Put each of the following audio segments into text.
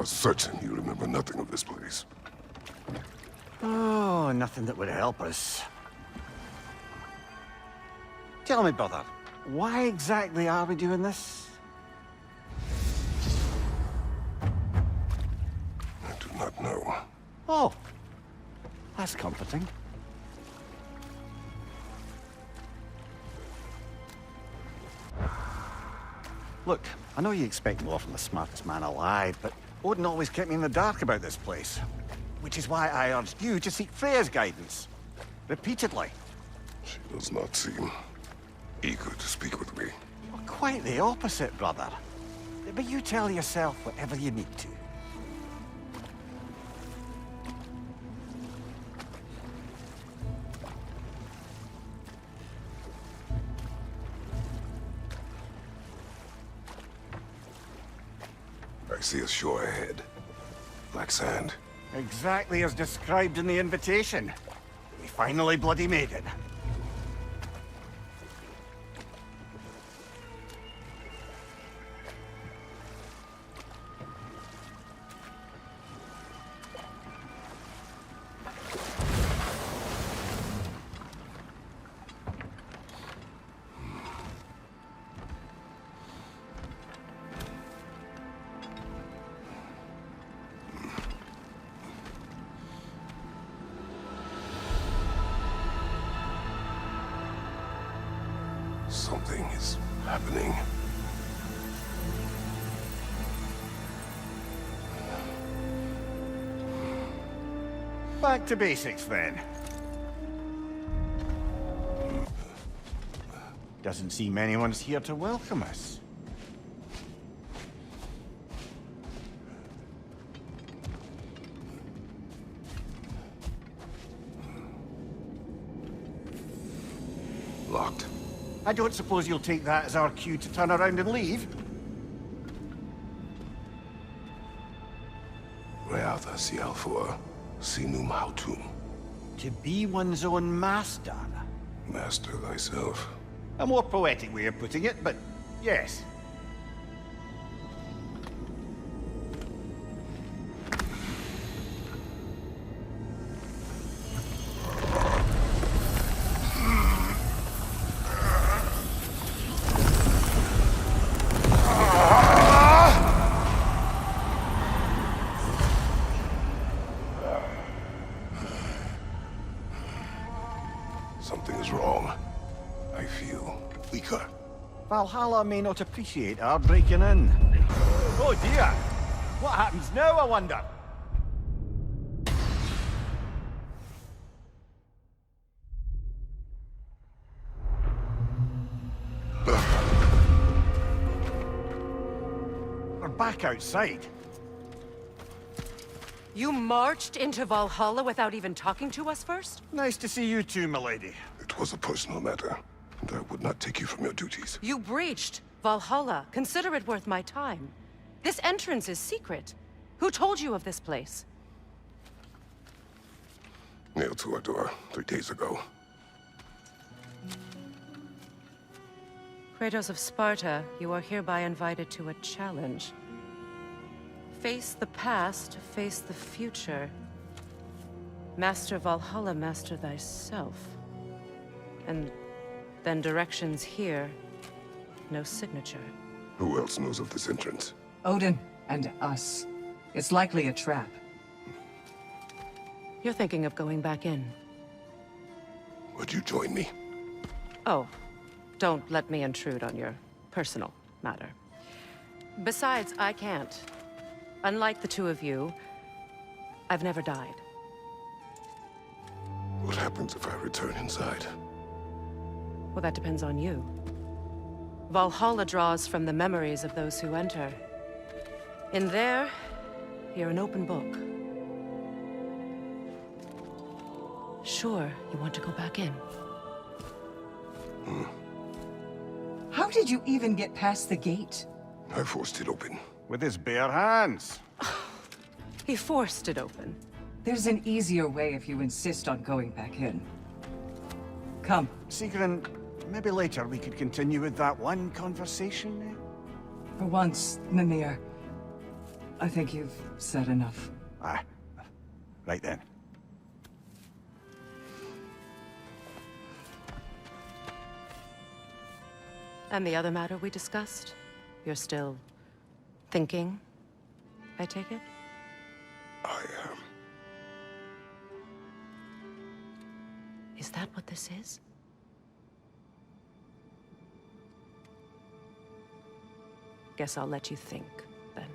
are certain you remember nothing of this place. Oh, nothing that would help us. Tell me, brother, why exactly are we doing this? I do not know. Oh, that's comforting. Look, I know you expect more from the smartest man alive, but Odin always kept me in the dark about this place. Which is why I urged you to seek Freya's guidance. Repeatedly. She does not seem eager to speak with me. Well, quite the opposite, brother. But you tell yourself whatever you need to. I see a shore ahead. Black sand. Exactly as described in the invitation. We finally bloody made it. Something is happening. Back to basics, then. Doesn't seem anyone's here to welcome us. Locked. I don't suppose you'll take that as our cue to turn around and leave? Reatha Sialfor, Sinum Hautum. To be one's own master. Master thyself. A more poetic way of putting it, but yes. Something is wrong. I feel weaker. Valhalla may not appreciate our breaking in. Oh dear! What happens now, I wonder? We're back outside. You marched into Valhalla without even talking to us first? Nice to see you too, milady. It was a personal matter, and I would not take you from your duties. You breached Valhalla. Consider it worth my time. This entrance is secret. Who told you of this place? Nailed to our door 3 days ago. Kratos of Sparta, you are hereby invited to a challenge. Face the past, face the future. Master Valhalla, master thyself. And then directions here, no signature. Who else knows of this entrance? Odin and us. It's likely a trap. You're thinking of going back in. Would you join me? Oh, don't let me intrude on your personal matter. Besides, I can't. Unlike the two of you, I've never died. What happens if I return inside? Well, that depends on you. Valhalla draws from the memories of those who enter. In there, you're an open book. Sure, you want to go back in. How did you even get past the gate? I forced it open. With his bare hands. He forced it open. There's an easier way if you insist on going back in. Come. Sigrun, maybe later we could continue with that one conversation. For once, Mimir, I think you've said enough. Aye. Right then. And the other matter we discussed? You're still thinking, I take it? I am. Is that what this is? Guess I'll let you think, then.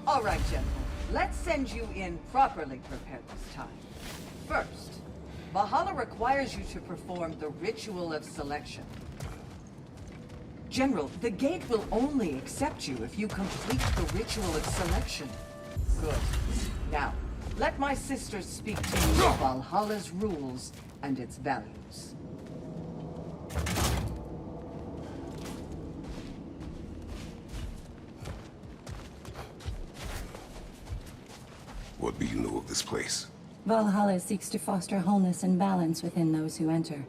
All right, General. Let's send you in properly prepared this time. First, Valhalla requires you to perform the Ritual of Selection. General, the gate will only accept you if you complete the Ritual of Selection. Good. Now, let my sisters speak to you of Valhalla's rules and its values. What do you know of this place? Valhalla seeks to foster wholeness and balance within those who enter.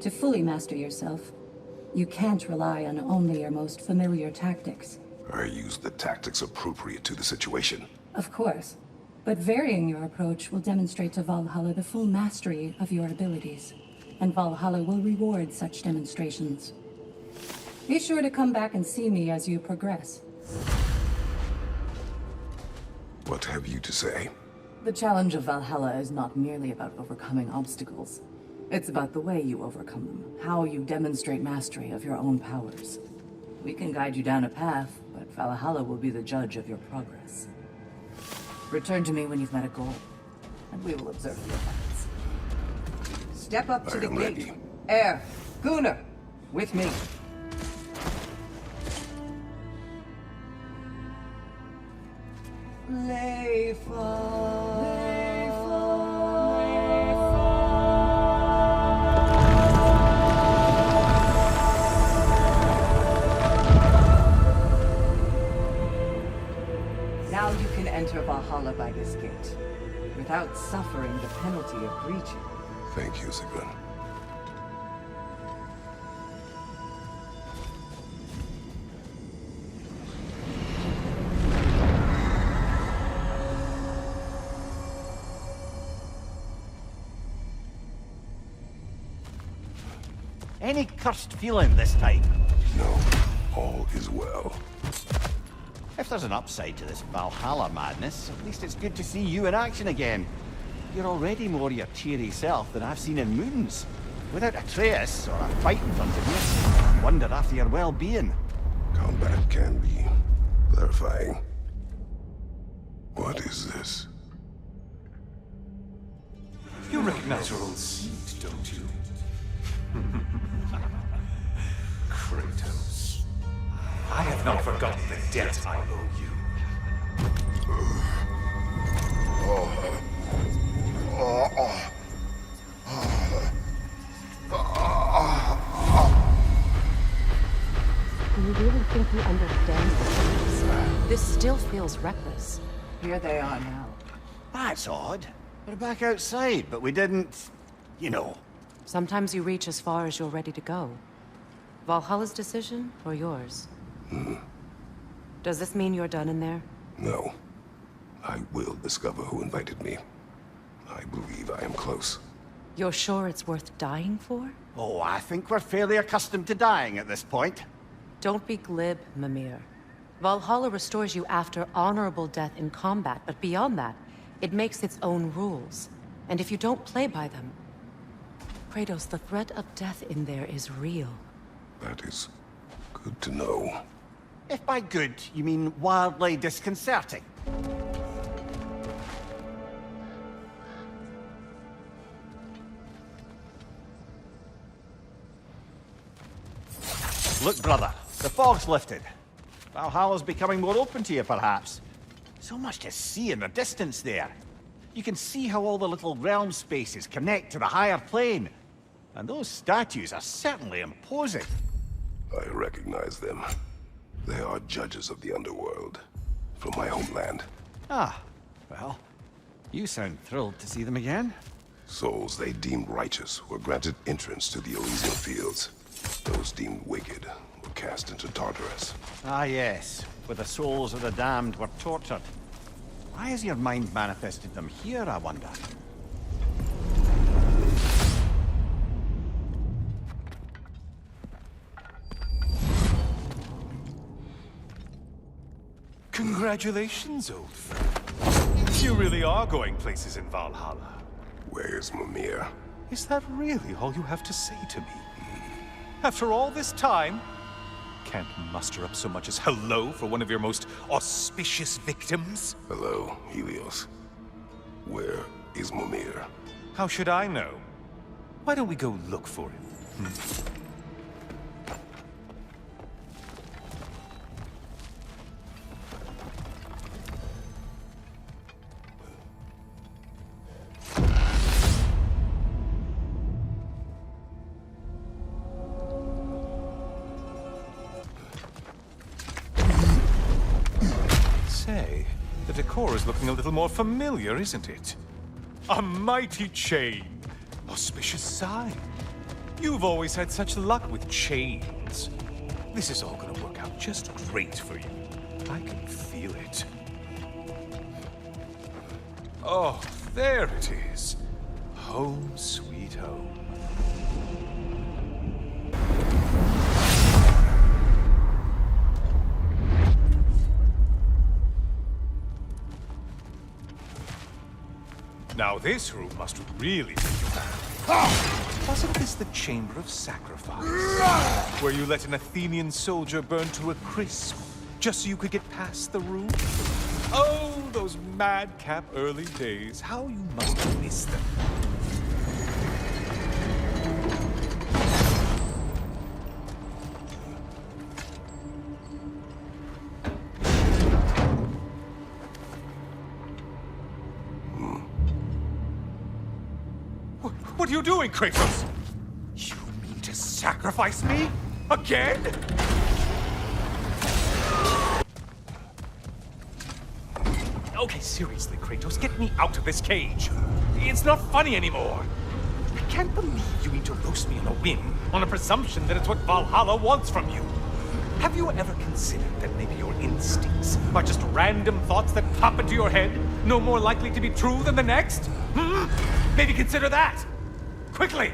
To fully master yourself, you can't rely on only your most familiar tactics. I use the tactics appropriate to the situation. Of course, but varying your approach will demonstrate to Valhalla the full mastery of your abilities, and Valhalla will reward such demonstrations. Be sure to come back and see me as you progress. What have you to say? The challenge of Valhalla is not merely about overcoming obstacles. It's about the way you overcome them, how you demonstrate mastery of your own powers. We can guide you down a path, but Valhalla will be the judge of your progress. Return to me when you've met a goal, and we will observe your efforts. Step up to I the am gate. ready. Air, Gunnar, with me. Now you can enter Valhalla by this gate, without suffering the penalty of breaching. Thank you, Sigmund. Any cursed feeling this time? No, all is well. If there's an upside to this Valhalla madness, at least it's good to see you in action again. You're already more your cheery self than I've seen in moons. Without a trace or a fight in front of you, I wonder after your well-being. Combat can be clarifying. What is this? You recognize your old seat, don't you? Kratos. I have not forgotten the debt I owe you. Do you really think you understand this? This still feels reckless. Here they are now. That's odd. We're back outside, but we didn't... you know. Sometimes you reach as far as you're ready to go. Valhalla's decision, or yours? Does this mean you're done in there? No. I will discover who invited me. I believe I am close. You're sure it's worth dying for? Oh, I think we're fairly accustomed to dying at this point. Don't be glib, Mimir. Valhalla restores you after honorable death in combat, but beyond that, it makes its own rules. And if you don't play by them... Kratos, the threat of death in there is real. That is good to know. If by good, you mean wildly disconcerting. Look, brother, the fog's lifted. Valhalla's becoming more open to you, perhaps. So much to see in the distance there. You can see how all the little realm spaces connect to the higher plane. And those statues are certainly imposing. I recognize them. They are judges of the underworld, from my homeland. Ah, well, you sound thrilled to see them again. Souls they deemed righteous were granted entrance to the Elysian fields. Those deemed wicked were cast into Tartarus. Ah yes, where the souls of the damned were tortured. Why has your mind manifested them here, I wonder? Congratulations, old friend. You really are going places in Valhalla. Where's Mimir? Is that really all you have to say to me? After all this time? Can't muster up so much as hello for one of your most auspicious victims? Hello, Helios. Where is Mimir? How should I know? Why don't we go look for him? Say, the decor is looking a little more familiar, isn't it? A mighty chain. Auspicious sign. You've always had such luck with chains. This is all gonna work out just great for you. I can feel it. Oh, there it is. Home sweet home. Now this room must really be your hand. Wasn't this the Chamber of Sacrifice? Where you let an Athenian soldier burn to a crisp, just so you could get past the room? Oh, those madcap early days. How you must have missed them. What are you doing, Kratos? You mean to sacrifice me? Again? Okay, seriously, Kratos, get me out of this cage. It's not funny anymore. I can't believe you mean to roast me on a whim, on a presumption that it's what Valhalla wants from you. Have you ever considered that maybe your instincts are just random thoughts that pop into your head, no more likely to be true than the next? Maybe consider that. Quickly!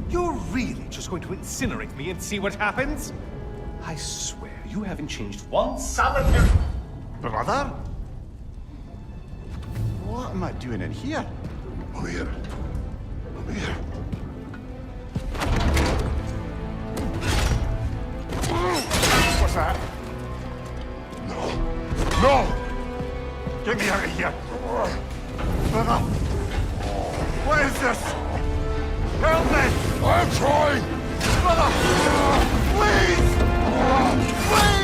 You're really just going to incinerate me and see what happens? I swear, you haven't changed one solitary... Brother? What am I doing in here? Mimir. Mimir. What's that? No. No! Get me out of here! Brother! What is this? Help me! I'm trying! Brother! Please! Please!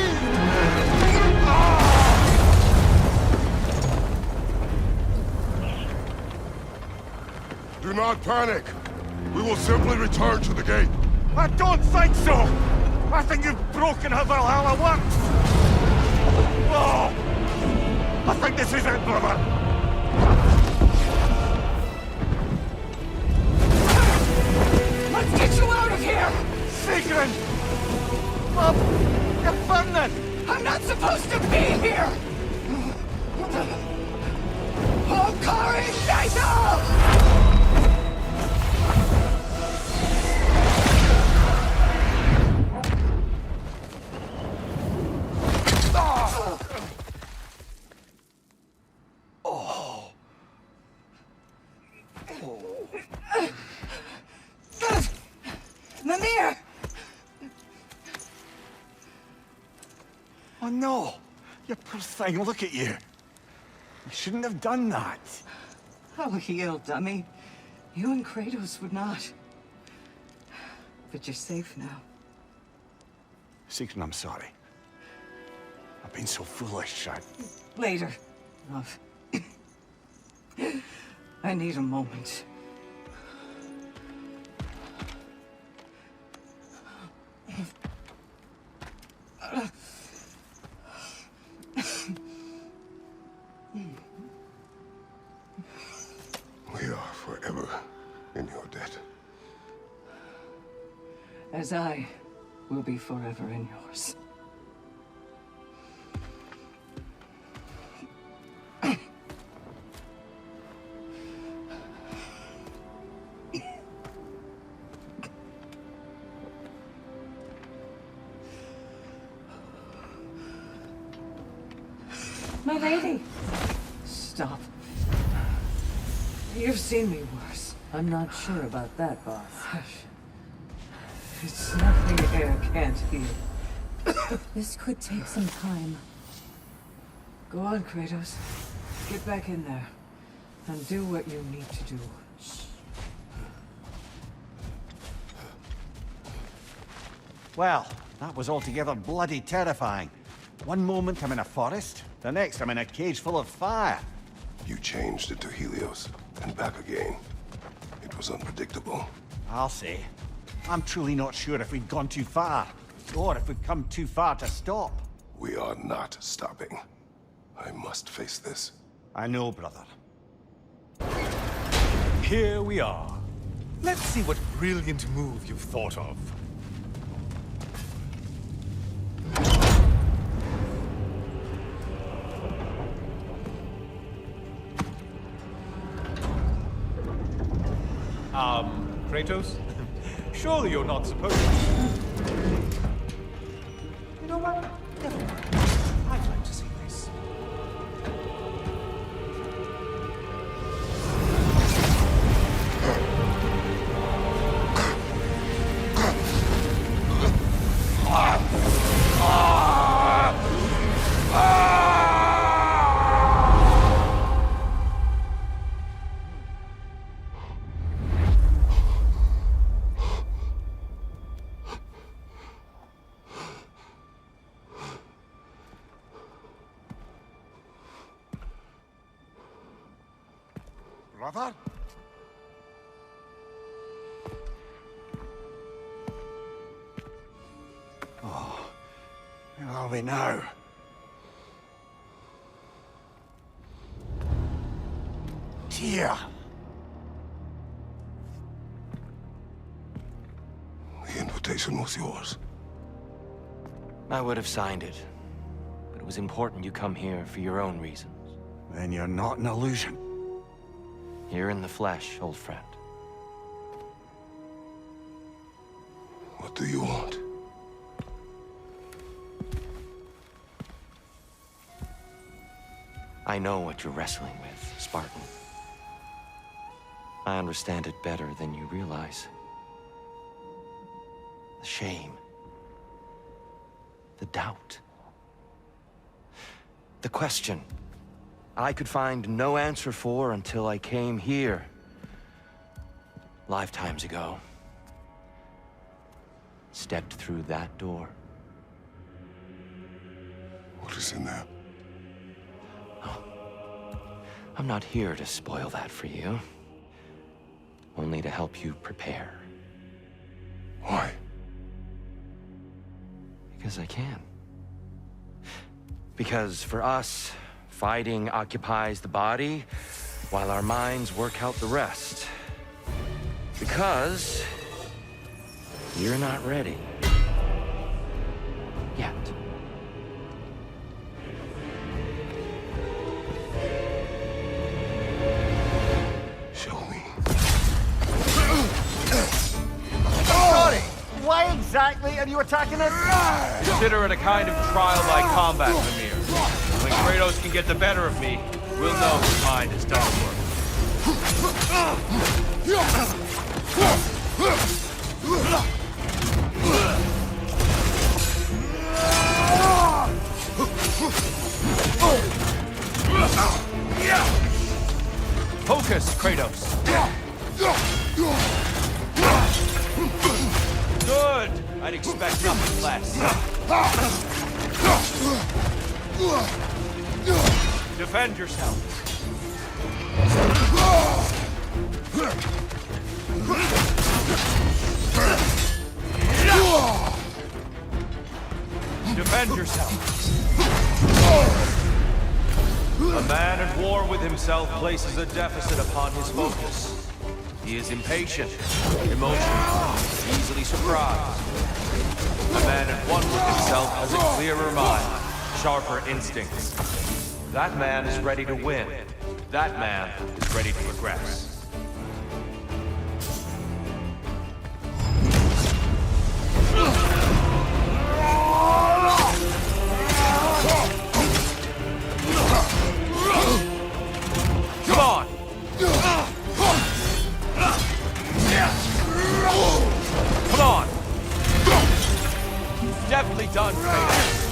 Do not panic. We will simply return to the gate. I don't think so! I think you've broken how Valhalla works! Oh! I think this is it, brother! Let's get you out of here! Sigrun! Mom! You're burning! I'm not supposed to be here! Hokari Naito! Mimir! Oh no! You poor thing, look at you! You shouldn't have done that! Oh, heal, dummy. You and Kratos would not. But you're safe now. Sigrun, I'm sorry. I've been so foolish, Later. Love. I need a moment. We are forever in your debt. As I will be forever in yours. My lady! Stop. You've seen me worse. I'm not sure about that, boss. It's nothing air can't heal. This could take some time. Go on, Kratos. Get back in there. And do what you need to do. Well, that was altogether bloody terrifying. One moment I'm in a forest, the next I'm in a cage full of fire. You changed it to Helios, and back again. It was unpredictable. I'll say. I'm truly not sure if we'd gone too far, or if we'd come too far to stop. We are not stopping. I must face this. I know, brother. Here we are. Let's see what brilliant move you've thought of. Kratos? Surely you're not supposed to. You know what? Never mind. I'd like to see this. Brother? Oh, where are we now? Tyr! The invitation was yours. I would have signed it, but it was important you come here for your own reasons. Then you're not an illusion. Here in the flesh, old friend. What do you want? I know what you're wrestling with, Spartan. I understand it better than you realize. The shame. The doubt. The question I could find no answer for until I came here. Lifetimes ago. Stepped through that door. What is in there? I'm not here to spoil that for you. Only to help you prepare. Why? Because I can. Because for us, fighting occupies the body, while our minds work out the rest. Because you're not ready. Yet. Show me. Sorry! Why exactly are you attacking us? Consider it a kind of trial by combat, Mimir. When Kratos can get the better of me, we'll know his mind is done for. Focus, Kratos. Good. I'd expect nothing less. Defend yourself. Defend yourself. A man at war with himself places a deficit upon his focus. He is impatient, emotional, easily surprised. A man at one with himself has a clearer mind, sharper instincts. That man is ready to win. That man is ready to progress. Come on! Come on! Definitely done, Kratos.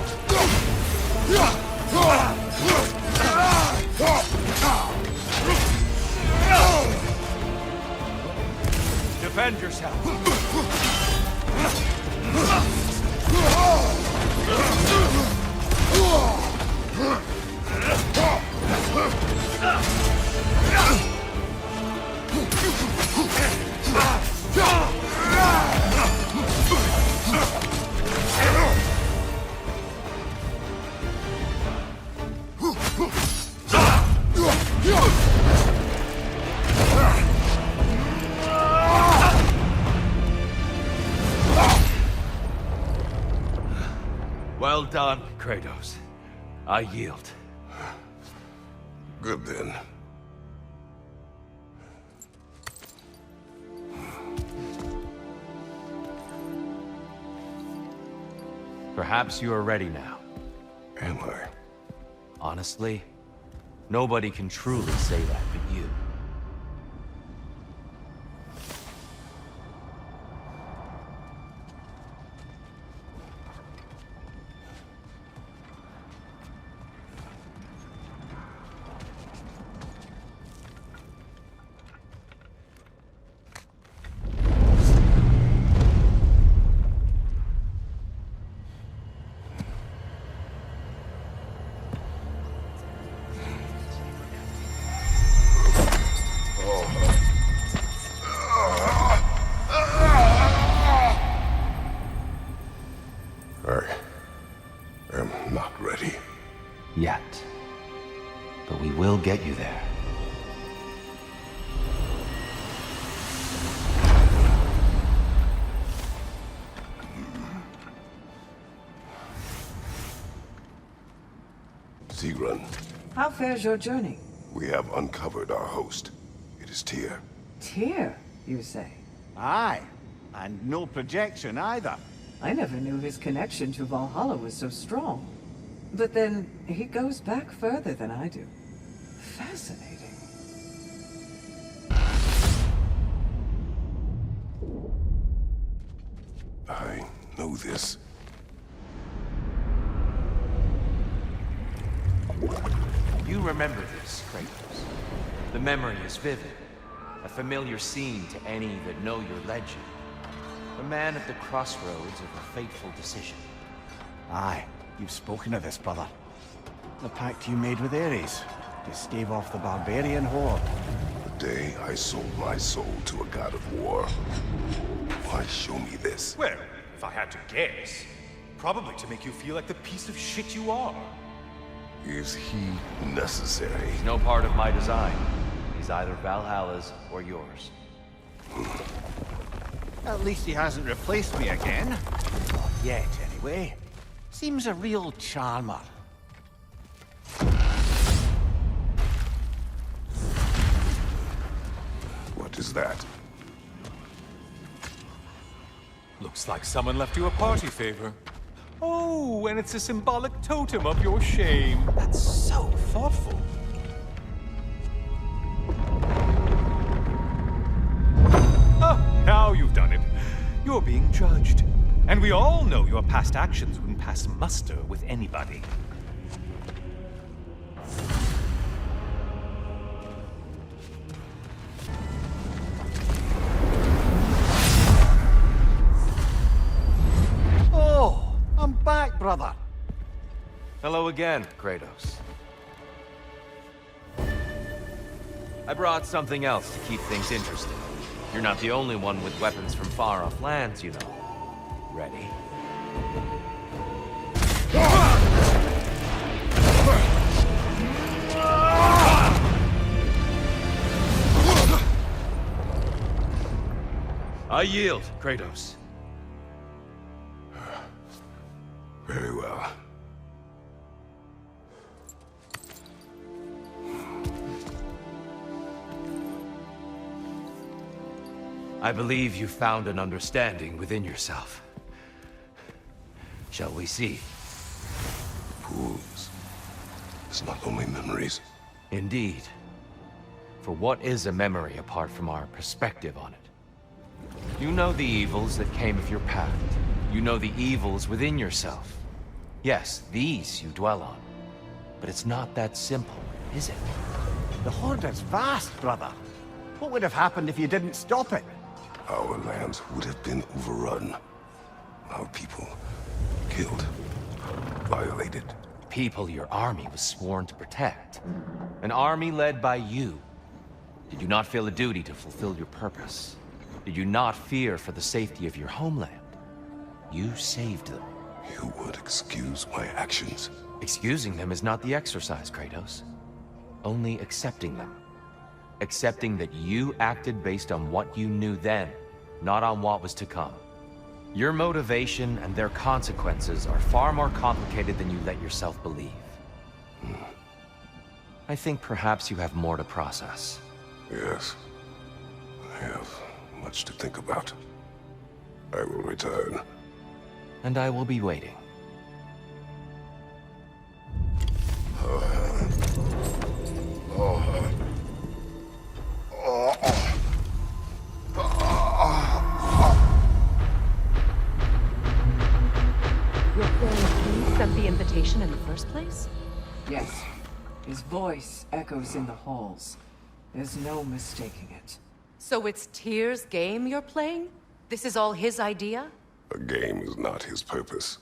Defend yourself. Well done, Kratos. I yield. Good then. Perhaps you are ready now. Am I? Honestly, nobody can truly say that but you. I am not ready. Yet. But we will get you there. Sigrun, How fares your journey? we have uncovered our host. It is Tyr. Tyr, you say? Aye. And no projection either. I never knew his connection to Valhalla was so strong. But then, he goes back further than I do. Fascinating. I know this. You remember this, Kratos. The memory is vivid. A familiar scene to any that know your legend. A man at the crossroads of a fateful decision. Aye, you've spoken of this, brother. The pact you made with Ares to stave off the barbarian horde. The day I sold my soul to a god of war. Why show me this? Well, if I had to guess, probably to make you feel like the piece of shit you are. Is he necessary? He's no part of my design. He's either Valhalla's or yours. At least he hasn't replaced me again. Not yet, anyway. Seems a real charmer. What is that? Looks like someone left you a party favor. Oh, and it's a symbolic totem of your shame. That's so thoughtful. Ah, now you've done it. You're being judged. And we all know your past actions wouldn't pass muster with anybody. Oh, I'm back, brother. Hello again, Kratos. I brought something else to keep things interesting. You're not the only one with weapons from far-off lands, you know. Ready? I yield, Kratos. Very well. I believe you found an understanding within yourself. Shall we see? Fools. It's not only memories. Indeed. For what is a memory apart from our perspective on it? You know the evils that came of your path. You know the evils within yourself. Yes, these you dwell on. But it's not that simple, is it? The Horde is vast, brother. What would have happened if you didn't stop it? Our lands would have been overrun. Our people killed, violated. People your army was sworn to protect. An army led by you. Did you not feel a duty to fulfill your purpose? Did you not fear for the safety of your homeland? You saved them. You would excuse my actions. Excusing them is not the exercise, Kratos. Only accepting them. Accepting that you acted based on what you knew then, not on what was to come. Your motivation and their consequences are far more complicated than you let yourself believe. I think perhaps you have more to process. Yes. I have much to think about. I will return. And I will be waiting. Your friend sent the invitation in the first place? Yes. His voice echoes in the halls. There's no mistaking it. So it's Tyr's game you're playing? This is all his idea? A game is not his purpose.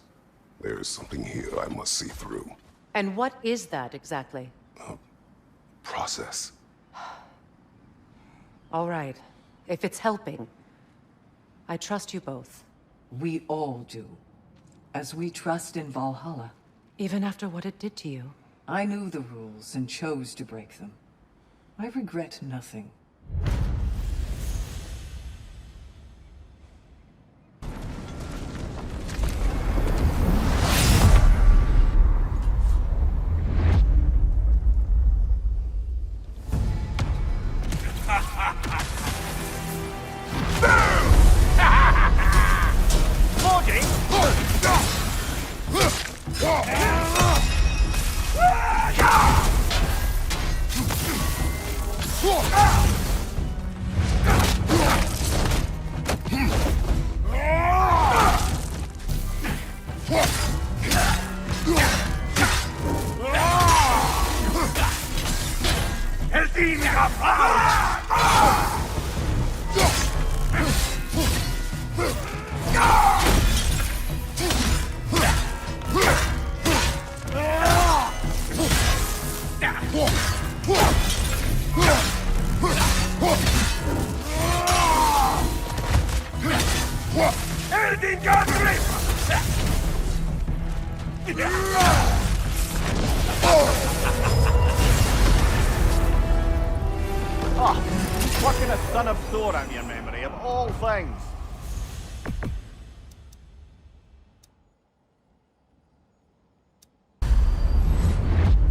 There is something here I must see through. And what is that exactly? Process. All right. If it's helping, I trust you both. We all do. As we trust in Valhalla. Even after what it did to you. I knew the rules and chose to break them. I regret nothing. Fucking a son of Thor on your memory, of all things.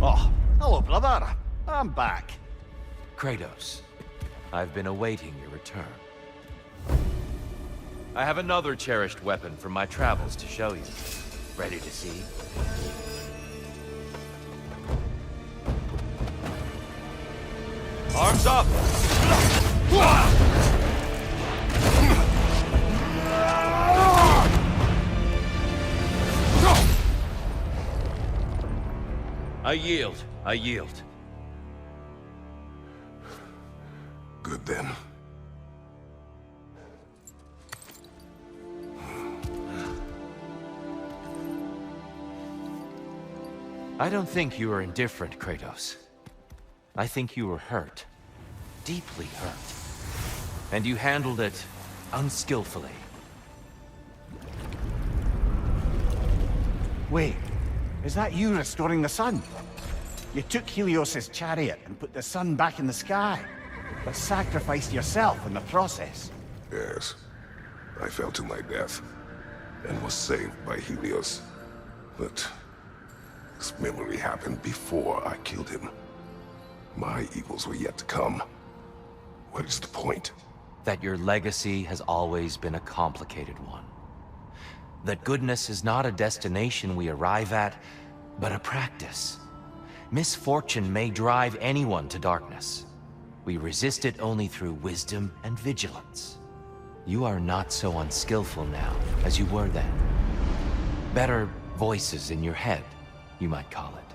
Oh, hello, brother. I'm back. Kratos, I've been awaiting your return. I have another cherished weapon from my travels to show you. Ready to see? Arms up! I yield. I yield. Good then. I don't think you are indifferent, Kratos. I think you were hurt. deeply hurt. And you handled it unskillfully. Wait, is that you restoring the sun? You took Helios's chariot and put the sun back in the sky, but sacrificed yourself in the process. Yes. I fell to my death and was saved by Helios. But this memory happened before I killed him. My evils were yet to come. What is the point? That your legacy has always been a complicated one. That goodness is not a destination we arrive at, but a practice. Misfortune may drive anyone to darkness. We resist it only through wisdom and vigilance. You are not so unskillful now as you were then. Better voices in your head, you might call it.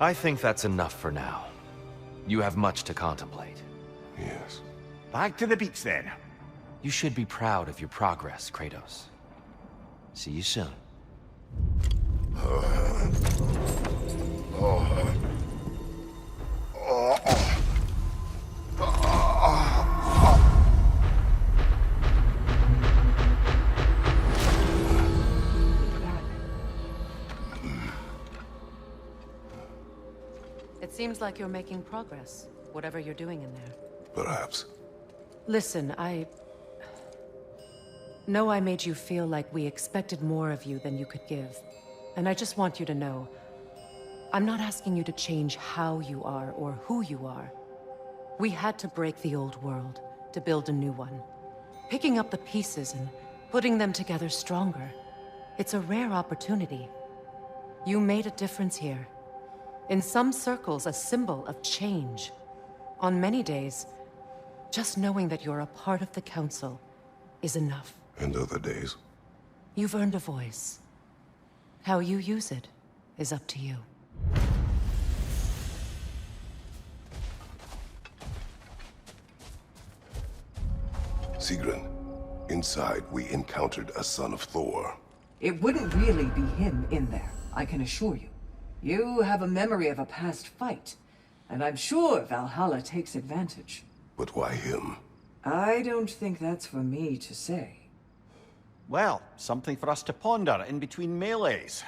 I think that's enough for now. You have much to contemplate. Yes. Back to the beach then. You should be proud of your progress, Kratos. See you soon. It seems like you're making progress, whatever you're doing in there. Perhaps. Listen, I know I made you feel like we expected more of you than you could give. And I just want you to know, I'm not asking you to change how you are or who you are. We had to break the old world to build a new one. Picking up the pieces and putting them together stronger. It's a rare opportunity. You made a difference here. In some circles, a symbol of change. On many days, just knowing that you're a part of the Council is enough. And other days? You've earned a voice. How you use it is up to you. Sigrun, inside we encountered a son of Thor. It wouldn't really be him in there, I can assure you. You have a memory of a past fight, and I'm sure Valhalla takes advantage. But why him? I don't think that's for me to say. Well, something for us to ponder in between melees.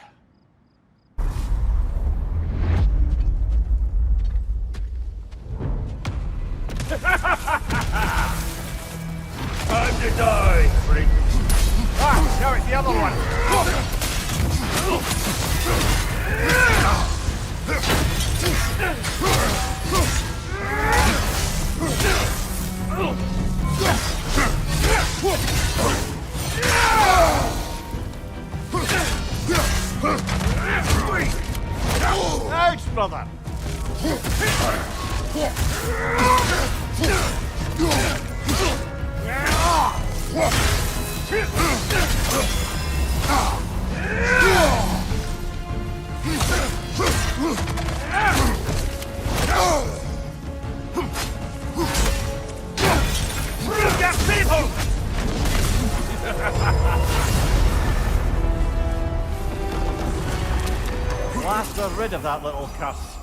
Time to die, freak. Ah, now it's the other one. Ouch, brother! Last we're rid of that little cuss.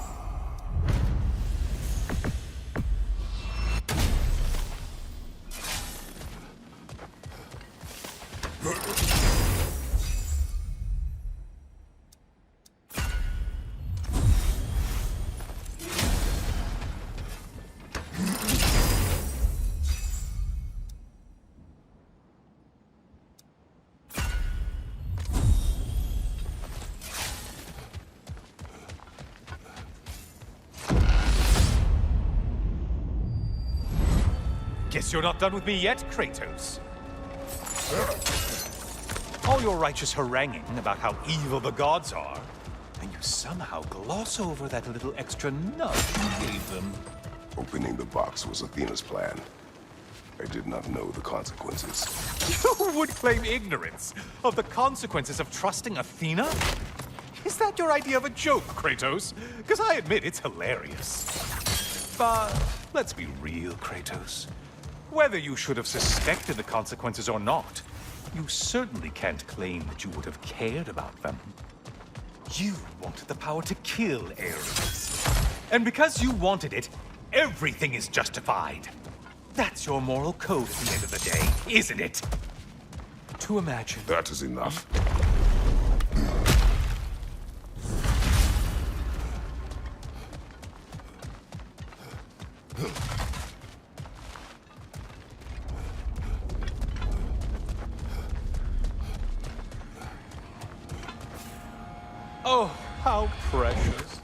Guess you're not done with me yet, Kratos. All your righteous haranguing about how evil the gods are, and you somehow gloss over that little extra nudge you gave them. Opening the box was Athena's plan. I did not know the consequences. You would claim ignorance of the consequences of trusting Athena? Is that your idea of a joke, Kratos? Because I admit it's hilarious. But let's be real, Kratos. Whether you should have suspected the consequences or not, you certainly can't claim that you would have cared about them. You wanted the power to kill Ares. And because you wanted it, everything is justified. That's your moral code at the end of the day, isn't it? To imagine. That is enough. Oh, how precious.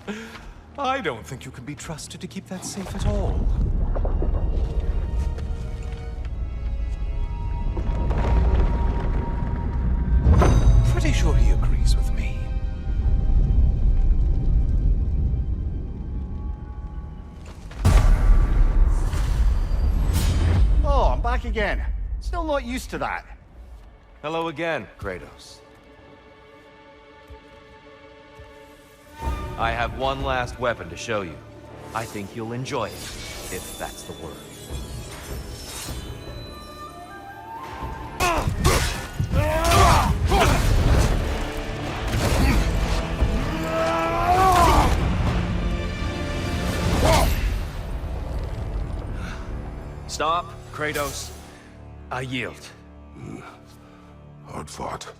I don't think you can be trusted to keep that safe at all. Pretty sure he agrees with me. Oh, I'm back again. Still not used to that. Hello again, Kratos. I have one last weapon to show you. I think you'll enjoy it, if that's the word. Stop, Kratos. I yield. Hard fought.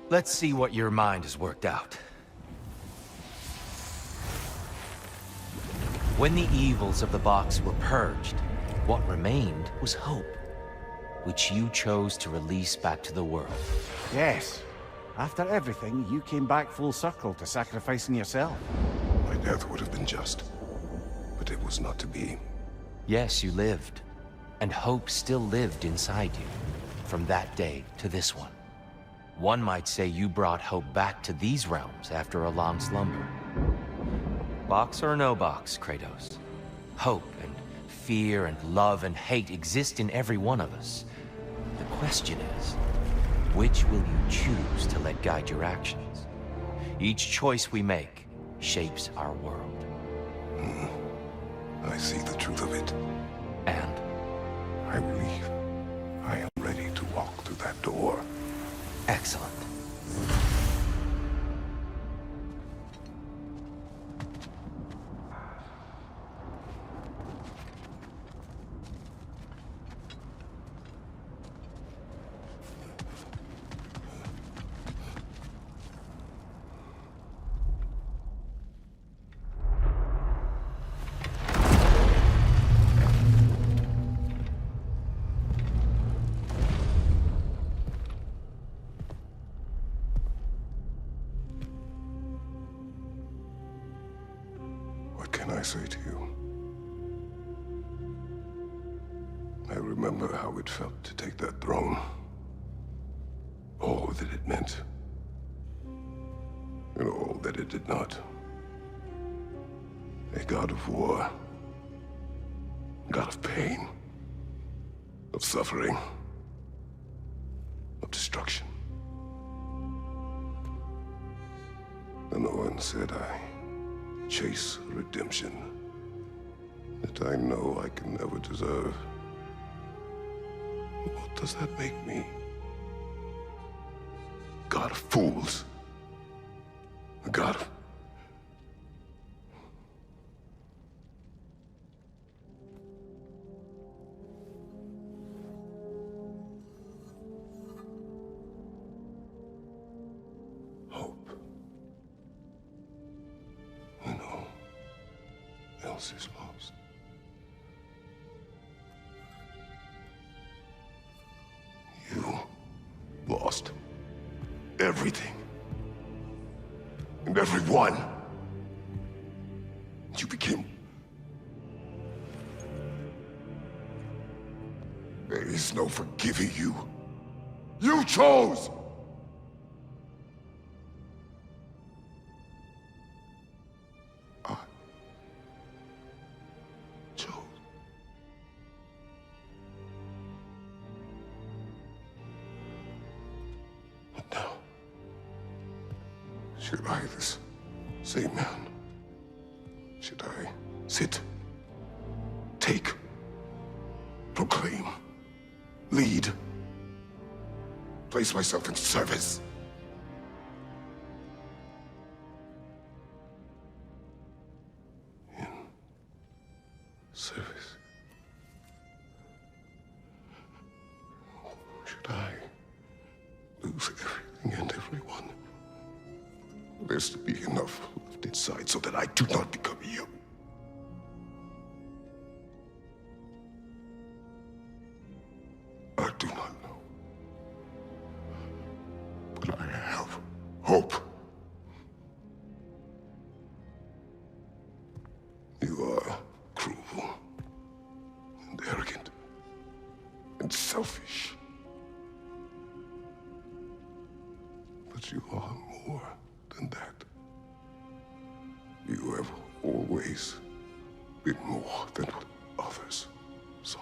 Let's see what your mind has worked out. When the evils of the box were purged, what remained was hope, which you chose to release back to the world. Yes. After everything, you came back full circle to sacrificing yourself. My death would have been just, but it was not to be. Yes, you lived, and hope still lived inside you, from that day to this one. One might say you brought hope back to these realms after a long slumber. Box or no box, Kratos. Hope and fear and love and hate exist in every one of us. The question is, which will you choose to let guide your actions? Each choice we make shapes our world. I see the truth of it. And? I believe I am ready to walk through that door. Excellent. What can I say to you? I remember how it felt to take that throne. All that it meant. And all that it did not. A god of war. God of pain. Of suffering. Of destruction. And the one said I chase redemption that I know I can never deserve. What does that make me? God of fools. A god of... hope. When all else is lost. You lost everything. And everyone. You became... There is no forgiving you. You chose! I chose. But now, should I, this same man, should I sit, take, proclaim, lead, place myself in service. In service. Should I lose everything and everyone? There's to be enough left inside so that I do not become you. I do not know. But I have hope. You are cruel and arrogant and selfish. But you are more than that. You have always been more than what others saw.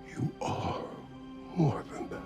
You are more than that.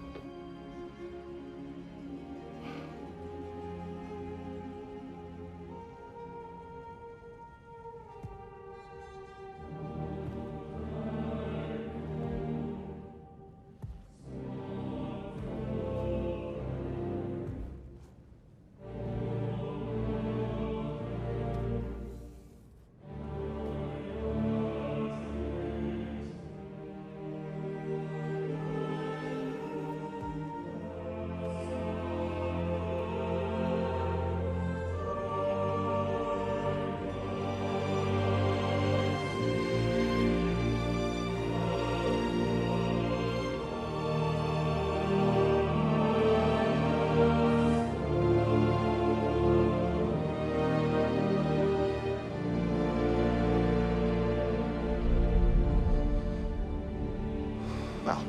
Well,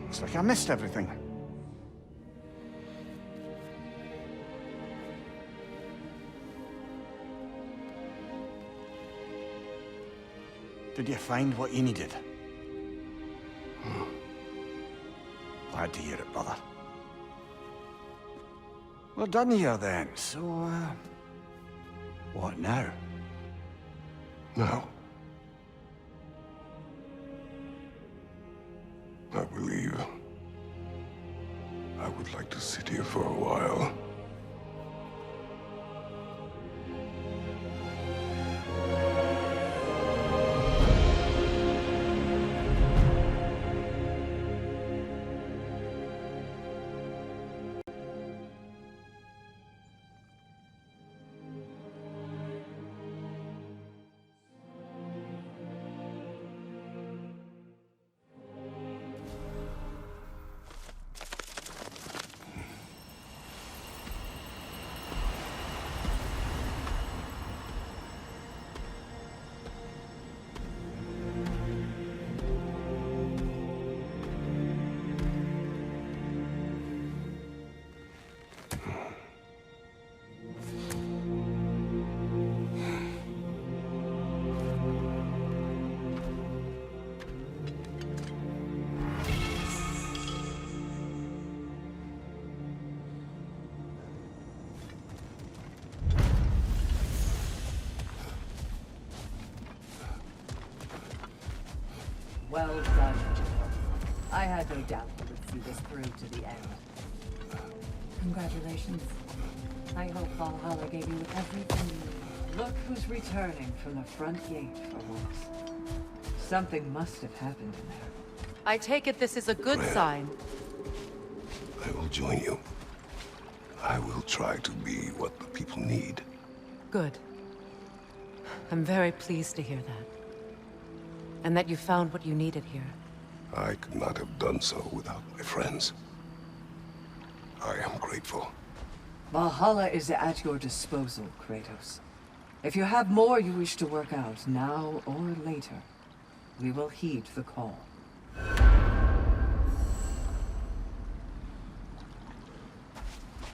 looks like I missed everything. Did you find what you needed? Glad to hear it, brother. We're done here then, so, what now? Now, I believe I would like to sit here for a while. Well done. I had no doubt you would see this through to the end. Congratulations. I hope Valhalla gave you everything you need. Look who's returning from the front gate for once. Something must have happened in there. I take it this is a good sign. I will join you. I will try to be what the people need. Good. I'm very pleased to hear that. And that you found what you needed here. I could not have done so without my friends. I am grateful. Valhalla is at your disposal, Kratos. If you have more you wish to work out, now or later, we will heed the call.